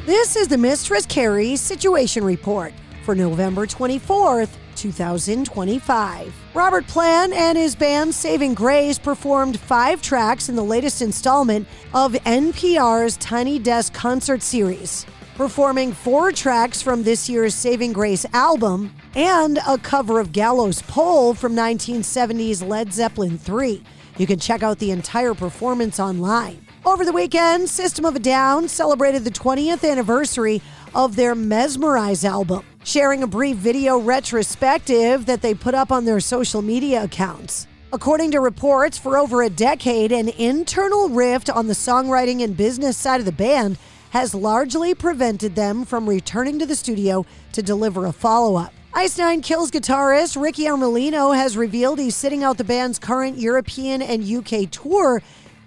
This is the Mistress Carrie Situation Report for November 24th, 2025. Robert Plant and his band Saving Grace performed 5 tracks in the latest installment of NPR's Tiny Desk concert series, performing 4 tracks from this year's Saving Grace album and a cover of Gallows Pole from 1970's Led Zeppelin 3. You can check out the entire performance online. Over the weekend, System of a Down celebrated the 20th anniversary of their Mesmerize album, sharing a brief video retrospective that they put up on their social media accounts. According to reports, for over a decade, an internal rift on the songwriting and business side of the band has largely prevented them from returning to the studio to deliver a follow-up. Ice Nine Kills guitarist Ricky Armelino has revealed he's sitting out the band's current European and UK tour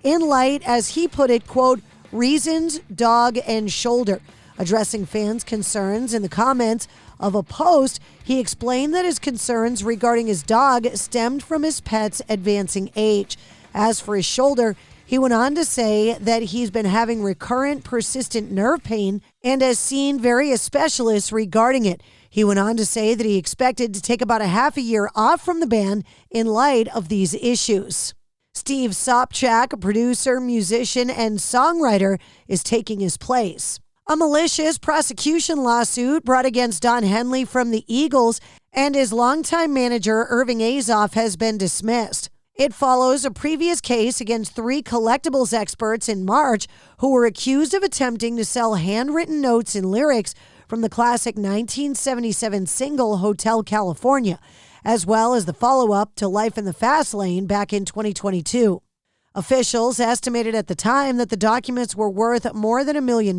in light, as he put it, quote, reasons, dog, and shoulder. Addressing fans' concerns in the comments of a post, he explained that his concerns regarding his dog stemmed from his pet's advancing age. As for his shoulder, he went on to say that he's been having recurrent, persistent nerve pain and has seen various specialists regarding it. He went on to say that he expected to take about a half a year off from the band in light of these issues. Steve Sopchak, a producer, musician, and songwriter, is taking his place. A malicious prosecution lawsuit brought against Don Henley from the Eagles and his longtime manager, Irving Azoff, has been dismissed. It follows a previous case against 3 collectibles experts in March who were accused of attempting to sell handwritten notes and lyrics from the classic 1977 single Hotel California, as well as the follow-up to Life in the Fast Lane back in 2022. Officials estimated at the time that the documents were worth more than $1 million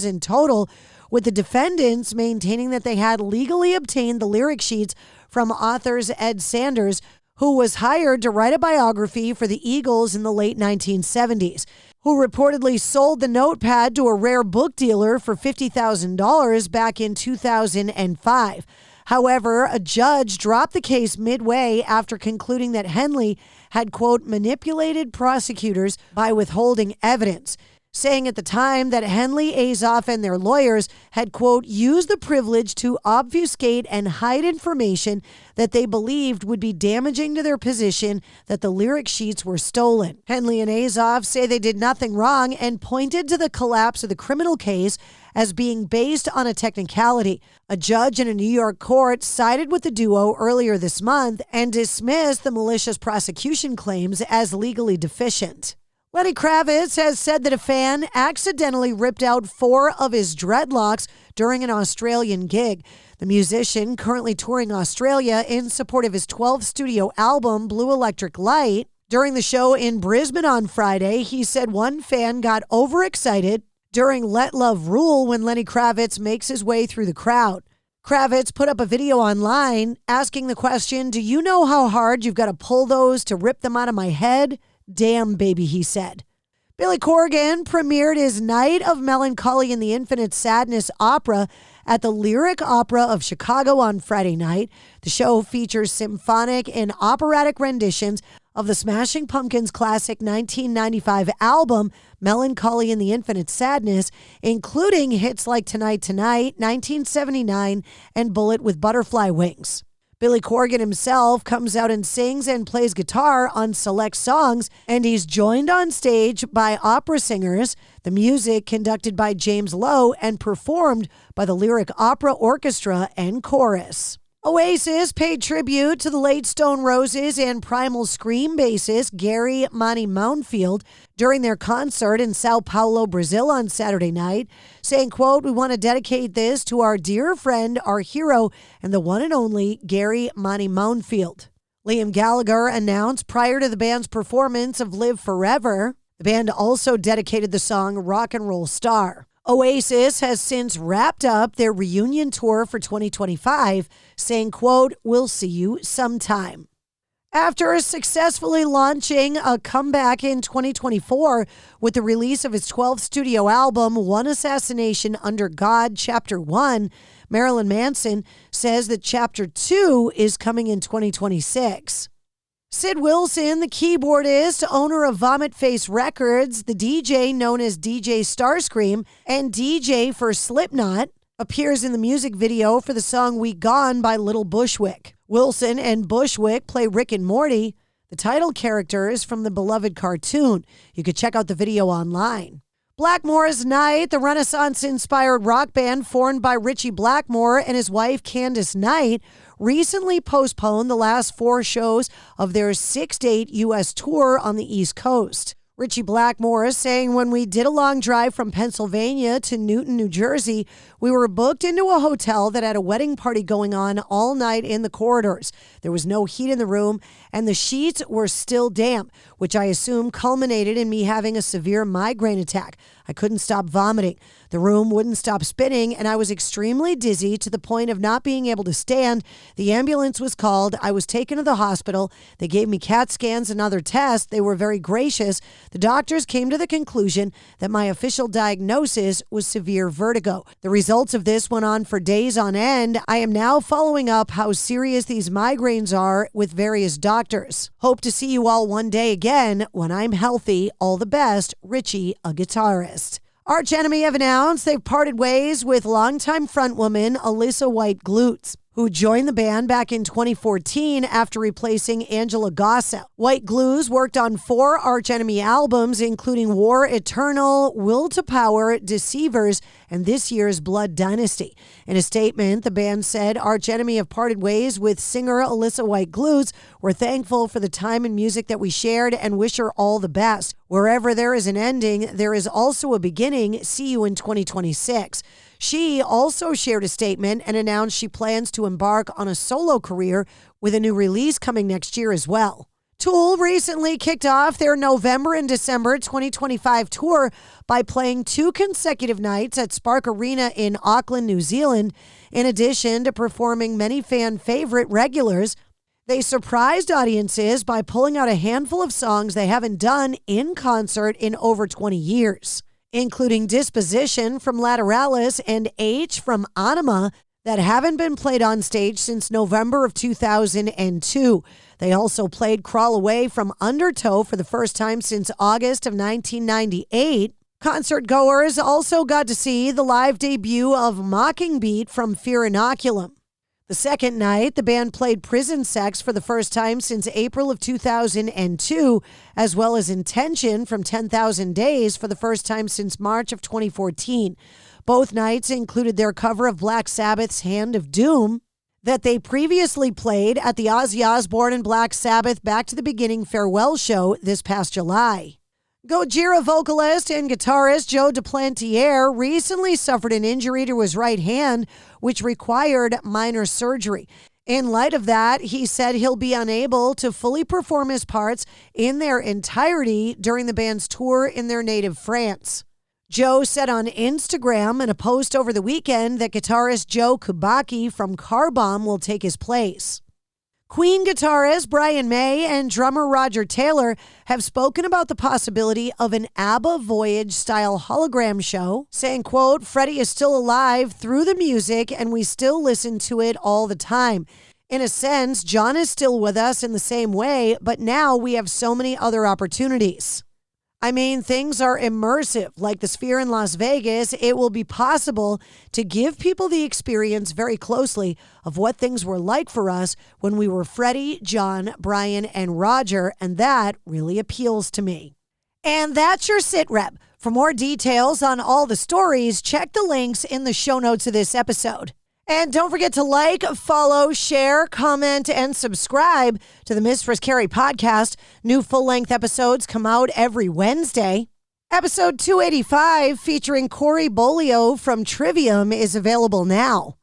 in total, with the defendants maintaining that they had legally obtained the lyric sheets from authors Ed Sanders, who was hired to write a biography for the Eagles in the late 1970s, who reportedly sold the notepad to a rare book dealer for $50,000 back in 2005. However, a judge dropped the case midway after concluding that Henley had, quote, manipulated prosecutors by withholding evidence, saying at the time that Henley, Azoff, and their lawyers had, quote, used the privilege to obfuscate and hide information that they believed would be damaging to their position that the lyric sheets were stolen. Henley and Azoff say they did nothing wrong and pointed to the collapse of the criminal case as being based on a technicality. A judge in a New York court sided with the duo earlier this month and dismissed the malicious prosecution claims as legally deficient. Lenny Kravitz has said that a fan accidentally ripped out 4 of his dreadlocks during an Australian gig. The musician, currently touring Australia in support of his 12th studio album, Blue Electric Light, during the show in Brisbane on Friday, he said one fan got overexcited during Let Love Rule when Lenny Kravitz makes his way through the crowd. Kravitz put up a video online asking the question, "Do you know how hard you've got to pull those to rip them out of my head? Damn, baby," he said. Billy Corgan premiered his Night of Melancholy and the Infinite Sadness opera at the Lyric Opera of Chicago on Friday night. The show features symphonic and operatic renditions of the Smashing Pumpkins' classic 1995 album, Melancholy and the Infinite Sadness, including hits like Tonight Tonight, 1979, and Bullet with Butterfly Wings. Billy Corgan himself comes out and sings and plays guitar on select songs, and he's joined on stage by opera singers, the music conducted by James Lowe and performed by the Lyric Opera Orchestra and Chorus. Oasis paid tribute to the late Stone Roses and Primal Scream bassist Gary "Monty" Mounfield during their concert in Sao Paulo, Brazil on Saturday night, saying, quote, "We want to dedicate this to our dear friend, our hero, and the one and only Gary "Monty" Mounfield." Liam Gallagher announced prior to the band's performance of Live Forever. The band also dedicated the song Rock and Roll Star. Oasis has since wrapped up their reunion tour for 2025, saying, quote, "We'll see you sometime." After successfully launching a comeback in 2024 with the release of his 12th studio album, One Assassination Under God, Chapter 1, Marilyn Manson says that Chapter 2 is coming in 2026. Sid Wilson, the keyboardist, owner of Vomit Face Records, the DJ known as DJ Starscream, and DJ for Slipknot, appears in the music video for the song We Gone by Little Bushwick. Wilson and Bushwick play Rick and Morty, the title characters from the beloved cartoon. You could check out the video online. Blackmore's Night, the Renaissance-inspired rock band formed by Richie Blackmore and his wife Candace Knight, recently postponed the last 4 shows of their 6-date U.S. tour on the East Coast. Richie Blackmore is saying, when we did a long drive from Pennsylvania to Newton, New Jersey, we were booked into a hotel that had a wedding party going on all night in the corridors. There was no heat in the room, and the sheets were still damp, which I assume culminated in me having a severe migraine attack. I couldn't stop vomiting. The room wouldn't stop spinning, and I was extremely dizzy to the point of not being able to stand. The ambulance was called. I was taken to the hospital. They gave me CAT scans and other tests. They were very gracious. The doctors came to the conclusion that my official diagnosis was severe vertigo. The results of this went on for days on end. I am now following up how serious these migraines are with various doctors. Hope to see you all one day again when I'm healthy. All the best, Richie, a guitarist. Arch Enemy have announced they've parted ways with longtime frontwoman Alyssa White Glutes, who joined the band back in 2014 after replacing Angela Gossett. White Glutes worked on 4 Arch Enemy albums, including War Eternal, Will to Power, Deceivers, and this year's Blood Dynasty. In a statement, the band said Arch Enemy have parted ways with singer Alyssa White Glutes. We're thankful for the time and music that we shared and wish her all the best. Wherever there is an ending, there is also a beginning. See you in 2026. She also shared a statement and announced she plans to embark on a solo career with a new release coming next year as well. Tool recently kicked off their November and December 2025 tour by playing 2 consecutive nights at Spark Arena in Auckland, New Zealand. In addition to performing many fan favorite regulars, they surprised audiences by pulling out a handful of songs they haven't done in concert in over 20 years, including Disposition from Lateralis and H from Anima that haven't been played on stage since November of 2002. They also played Crawl Away from Undertow for the first time since August of 1998. Concert goers also got to see the live debut of Mockingbeat from Fear Inoculum. The second night, the band played Prison Sex for the first time since April of 2002, as well as Intention from 10,000 Days for the first time since March of 2014. Both nights included their cover of Black Sabbath's Hand of Doom that they previously played at the Ozzy Osbourne and Black Sabbath Back to the Beginning farewell show this past July. Gojira vocalist and guitarist Joe Duplantier recently suffered an injury to his right hand, which required minor surgery. In light of that, he said he'll be unable to fully perform his parts in their entirety during the band's tour in their native France. Joe said on Instagram in a post over the weekend that guitarist Joe Kubaki from Car Bomb will take his place. Queen guitarist Brian May and drummer Roger Taylor have spoken about the possibility of an ABBA Voyage-style hologram show, saying, quote, Freddie is still alive through the music and we still listen to it all the time. In a sense, John is still with us in the same way, but now we have so many other opportunities. I mean, things are immersive. Like the Sphere in Las Vegas, it will be possible to give people the experience very closely of what things were like for us when we were Freddie, John, Brian, and Roger, and that really appeals to me. And that's your sit rep. For more details on all the stories, check the links in the show notes of this episode. And don't forget to like, follow, share, comment, and subscribe to the Mistress Carrie Podcast. New full-length episodes come out every Wednesday. Episode 285, featuring Corey Bolio from Trivium, is available now.